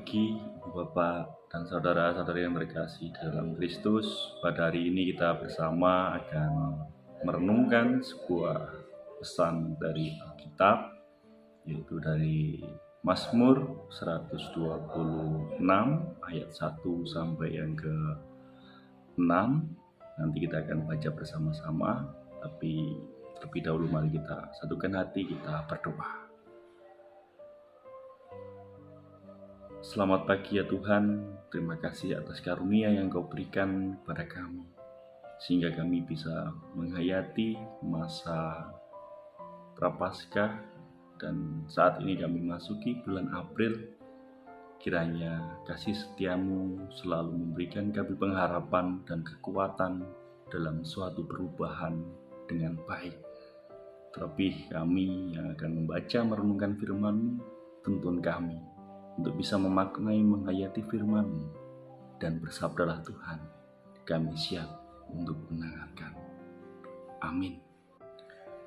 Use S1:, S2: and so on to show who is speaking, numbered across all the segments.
S1: pagi, Bapak dan saudara-saudari yang terkasih dalam Kristus. Pada hari ini kita bersama akan merenungkan sebuah pesan dari Alkitab, yaitu dari Mazmur 126 ayat 1 sampai yang ke-6. Nanti kita akan baca bersama-sama, tapi terlebih dahulu mari kita satukan hati, kita berdoa. Selamat pagi ya Tuhan, terima kasih atas karunia yang Kau berikan kepada kami, sehingga kami bisa menghayati masa Prapaskah, dan saat ini kami masuki bulan April. Kiranya kasih setiamu selalu memberikan kami pengharapan dan kekuatan dalam suatu perubahan dengan baik. Terlebih kami yang akan membaca merenungkan firman-Mu, tuntun kami untuk bisa memaknai menghayati firman-Mu, dan bersabdalah Tuhan, kami siap untuk mendengarkan. Amin.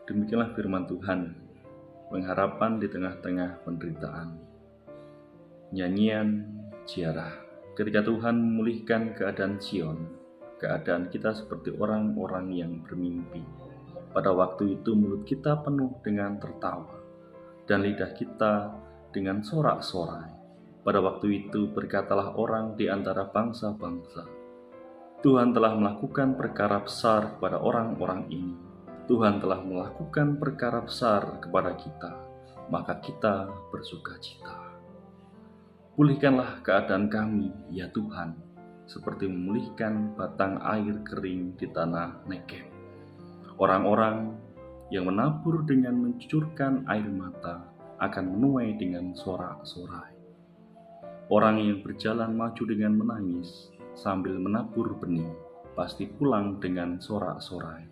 S1: Demikianlah firman Tuhan, pengharapan di tengah-tengah penderitaan. Nyanyian ziarah. Ketika Tuhan memulihkan keadaan Sion, keadaan kita seperti orang-orang yang bermimpi. Pada waktu itu mulut kita penuh dengan tertawa, dan lidah kita dengan sorak-sorai. Pada waktu itu berkatalah orang di antara bangsa-bangsa, Tuhan telah melakukan perkara besar kepada orang-orang ini. Tuhan telah melakukan perkara besar kepada kita, maka kita bersukacita. Pulihkanlah keadaan kami, ya Tuhan, seperti memulihkan batang air kering di tanah Negeb. Orang-orang yang menabur dengan mencucurkan air mata akan menuai dengan sorak-sorai. Orang yang berjalan maju dengan menangis sambil menabur benih pasti pulang dengan sorak-sorai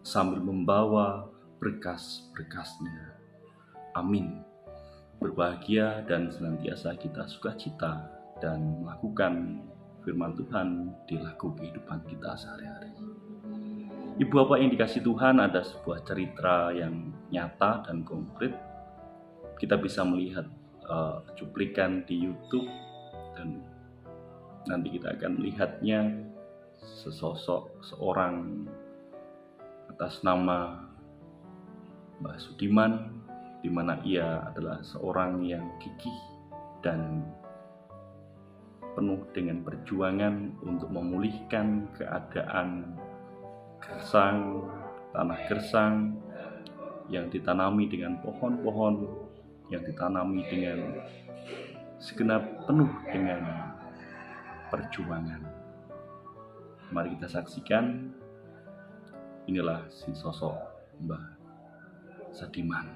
S1: sambil membawa berkas-berkasnya. Amin. Berbahagia dan senantiasa kita sukacita dan melakukan firman Tuhan di laku kehidupan kita sehari-hari. Ibu bapak yang dikasih Tuhan, ada sebuah cerita yang nyata dan konkret. Kita bisa melihat cuplikan di YouTube, dan nanti kita akan melihatnya seorang atas nama Mbah Sudiman, di mana ia adalah seorang yang gigih dan penuh dengan perjuangan untuk memulihkan keadaan gersang, tanah gersang yang ditanami dengan pohon-pohon, yang ditanami dengan segenap penuh dengan perjuangan. Mari kita saksikan, inilah si sosok Mbah Sudiman.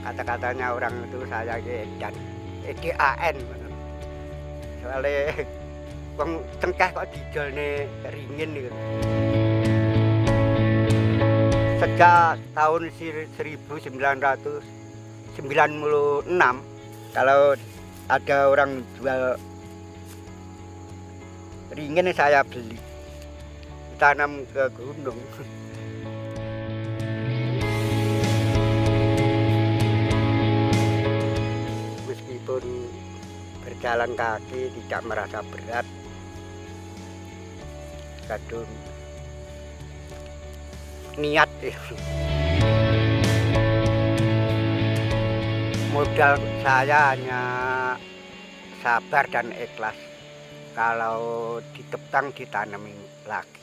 S2: Kata-katanya orang itu saya dan EDAN, soalnya bang tengkah kok dijolne ringin gitu. Sejak tahun 1996, kalau ada orang jual ringin saya beli, tanam ke gunung. Meskipun berjalan kaki tidak merasa berat, kadung niat. Modal saya hanya sabar dan ikhlas. Kalau ditebang ditanamin lagi.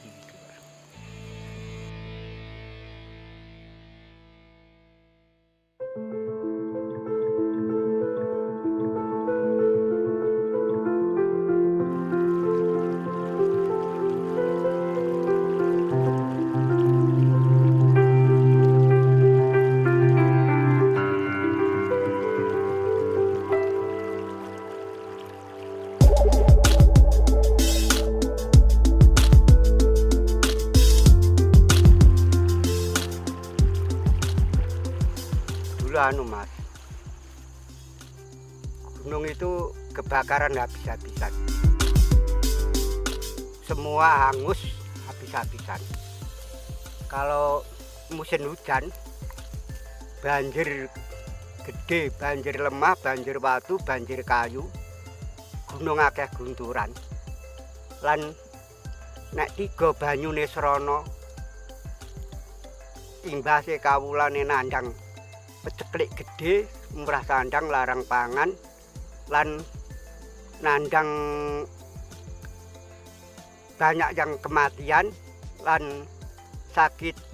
S2: Mas, gunung itu kebakaran habis-habisan, semua hangus habis-habisan. Kalau musim hujan banjir gede, banjir lemah, banjir watu, banjir kayu, gunung akeh gunturan. Lan nek tiga banyune srana imbase kawulane nandhang peceklik gede, murah sandang larang pangan lan nandhang banyak yang kematian lan sakit.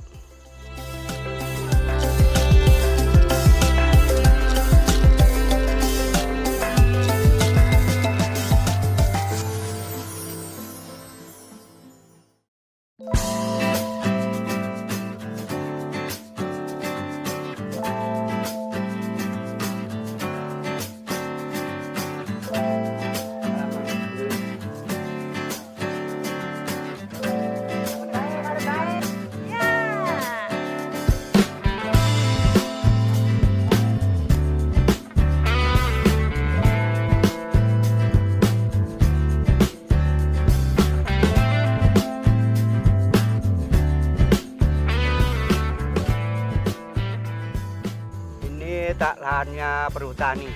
S2: Tak lahannya perhutani.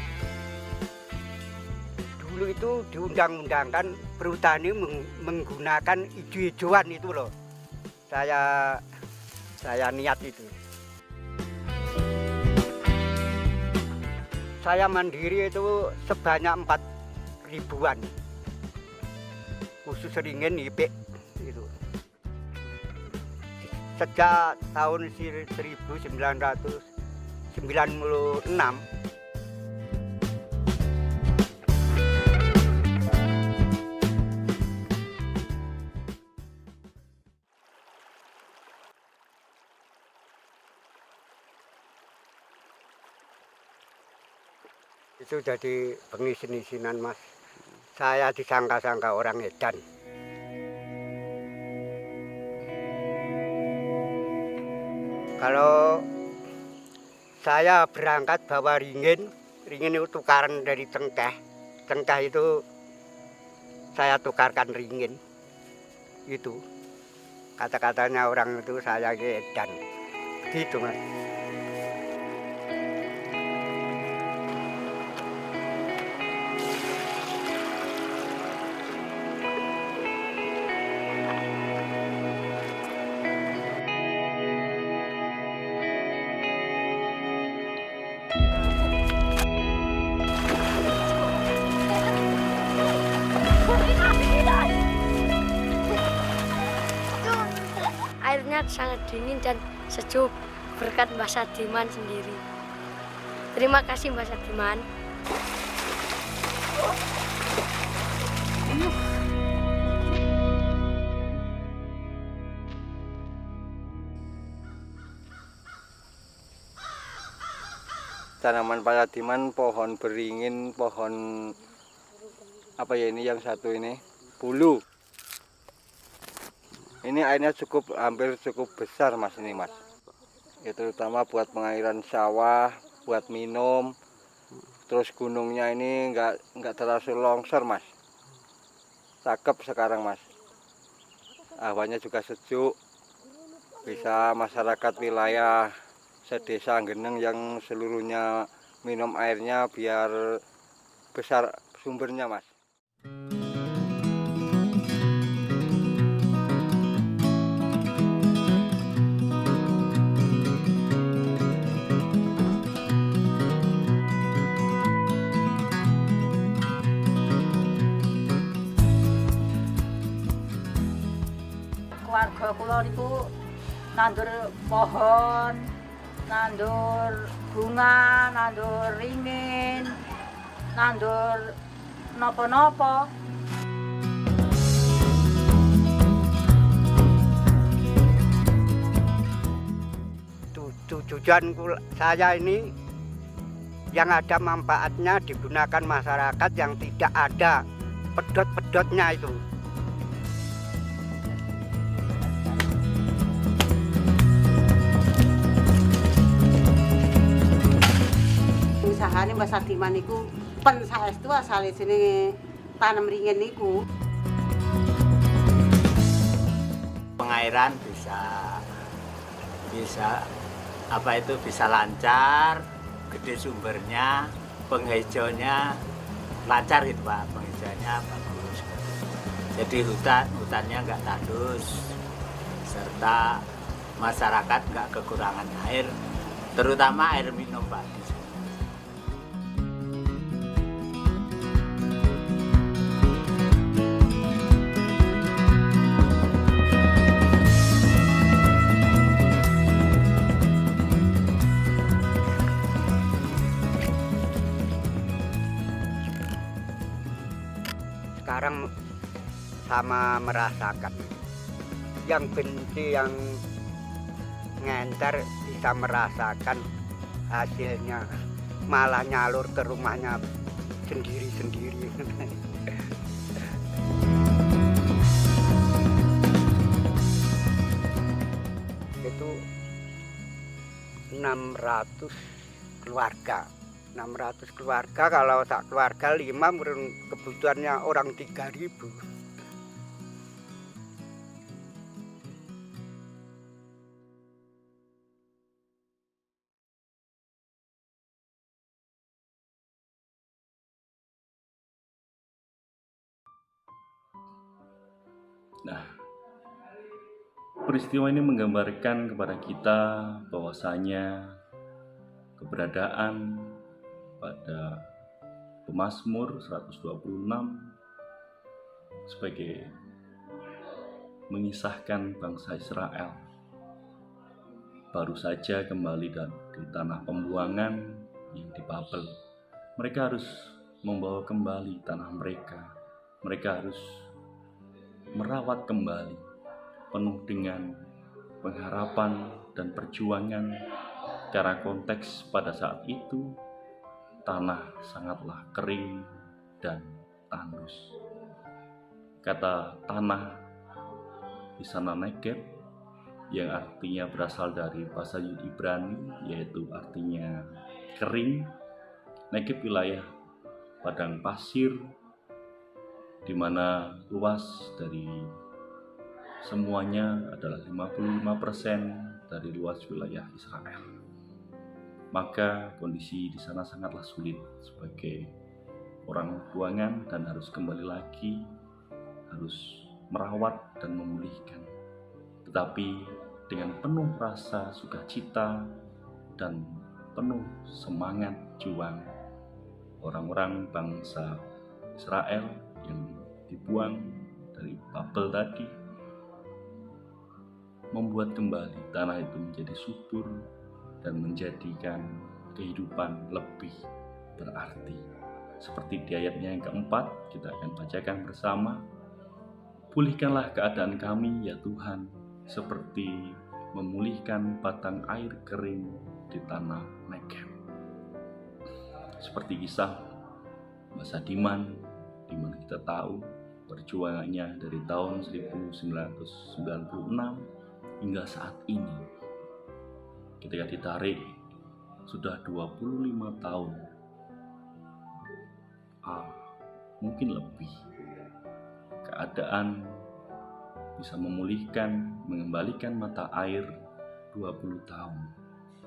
S2: Dulu itu diundang-undangkan perhutani menggunakan ijo-ijoan itu loh. Saya niat itu. Saya mandiri itu sebanyak 4 ribuan. Khusus ringin ipik itu. Sejak tahun 1996. Itu jadi pengisin-isinan Mas. Saya disangka-sangka orang edan. Kalau saya berangkat bawa ringin itu tukaran dari cengkeh. Cengkeh itu saya tukarkan ringin. Itu kata-katanya orang itu saya edan. Gitu Mas.
S3: Airnya sangat dingin dan sejuk berkat Mbah Sadiman sendiri. Terima kasih Mbah Sadiman.
S4: Tanaman Pak Sadiman, pohon beringin, pohon apa ya ini yang satu ini, bulu. Ini airnya hampir cukup besar Mas ini Mas. Ya, terutama buat pengairan sawah, buat minum. Terus gunungnya ini nggak terlalu longsor Mas. Cakep sekarang Mas. Hawanya juga sejuk. Bisa masyarakat wilayah sedesa Geneng yang seluruhnya minum airnya biar besar sumbernya Mas.
S5: Keluarga kula niku nandur pohon, nandur bunga, nandur ringin, nandur napa-napa.
S2: Tujuan saya ini yang ada manfaatnya digunakan masyarakat yang tidak ada pedot-pedotnya itu.
S6: Usahane Mbah Sadiman niku pen saestu asale jenenge tanem ringin niku.
S2: Pengairan bisa,
S7: bisa bisa lancar, gede sumbernya, penghijauannya lancar gitu Pak, penghijauannya bagus. Jadi hutannya nggak tandus, serta masyarakat nggak kekurangan air, terutama air minum Pak.
S2: Sekarang sama merasakan, yang benci, yang ngenter bisa merasakan hasilnya, malah nyalur ke rumahnya sendiri-sendiri. Itu 600 keluarga. 600 keluarga, kalau tak keluarga 5 kebutuhannya orang 3.000.
S1: Nah, peristiwa ini menggambarkan kepada kita bahwasanya keberadaan pada Pemazmur 126 sebagai mengisahkan bangsa Israel baru saja kembali dari tanah pembuangan yang di Babel. Mereka harus membawa kembali tanah mereka. Mereka harus merawat kembali penuh dengan pengharapan dan perjuangan, karena konteks pada saat itu tanah sangatlah kering dan tandus. Kata tanah di sana Negeb, yang artinya berasal dari bahasa Ibrani, yaitu artinya kering. Negeb wilayah padang pasir, di mana luas dari semuanya adalah 55% dari luas wilayah Israel. Maka kondisi di sana sangatlah sulit sebagai orang buangan dan harus kembali lagi, harus merawat dan memulihkan. Tetapi dengan penuh rasa sukacita dan penuh semangat juang, orang-orang bangsa Israel yang dibuang dari Babel tadi membuat kembali tanah itu menjadi subur dan menjadikan kehidupan lebih berarti. Seperti di ayatnya yang keempat, kita akan bacakan bersama. Pulihkanlah keadaan kami ya Tuhan, seperti memulihkan batang air kering di tanah Negeb. Seperti kisah Mbak Sadiman, di mana kita tahu perjuangannya dari tahun 1996 hingga saat ini. Ketika ditarik sudah 25 tahun, mungkin lebih, keadaan bisa memulihkan, mengembalikan mata air 20 tahun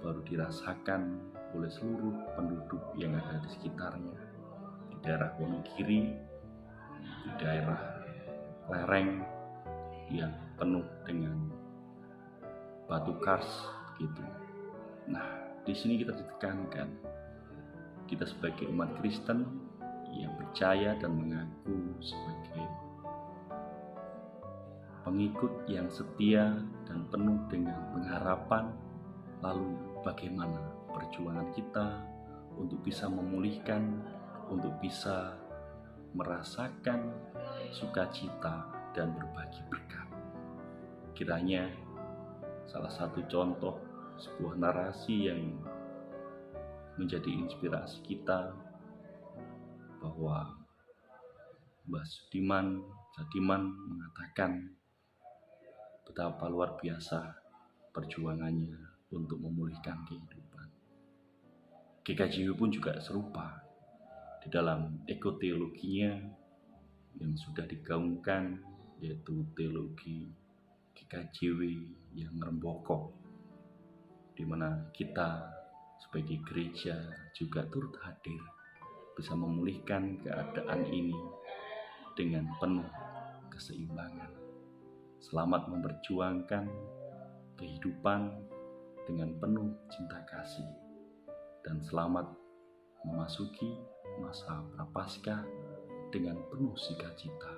S1: baru dirasakan oleh seluruh penduduk yang ada di sekitarnya, di daerah Wonogiri, di daerah lereng yang penuh dengan batu kars gitu. Nah, di sini kita ditekankan, kita sebagai umat Kristen yang percaya dan mengaku sebagai pengikut yang setia dan penuh dengan pengharapan, lalu bagaimana perjuangan kita untuk bisa memulihkan, untuk bisa merasakan sukacita dan berbagi berkat. Kiranya salah satu contoh sebuah narasi yang menjadi inspirasi kita, bahwa Mbah Sadiman mengatakan betapa luar biasa perjuangannya untuk memulihkan kehidupan. GKJW pun juga serupa di dalam ekoteologinya yang sudah digaungkan, yaitu teologi GKJW yang ngerembokok, di mana kita sebagai gereja juga turut hadir, bisa memulihkan keadaan ini dengan penuh keseimbangan. Selamat memperjuangkan kehidupan dengan penuh cinta kasih, dan selamat memasuki masa Prapaskah dengan penuh sukacita,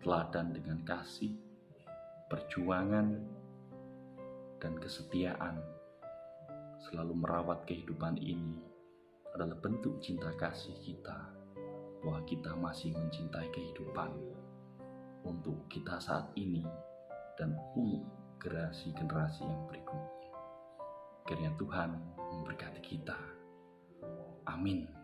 S1: teladan dengan kasih, perjuangan, dan kesetiaan. Selalu merawat kehidupan ini adalah bentuk cinta kasih kita, bahwa kita masih mencintai kehidupan untuk kita saat ini dan untuk generasi-generasi yang berikutnya. Kiranya Tuhan memberkati kita. Amin.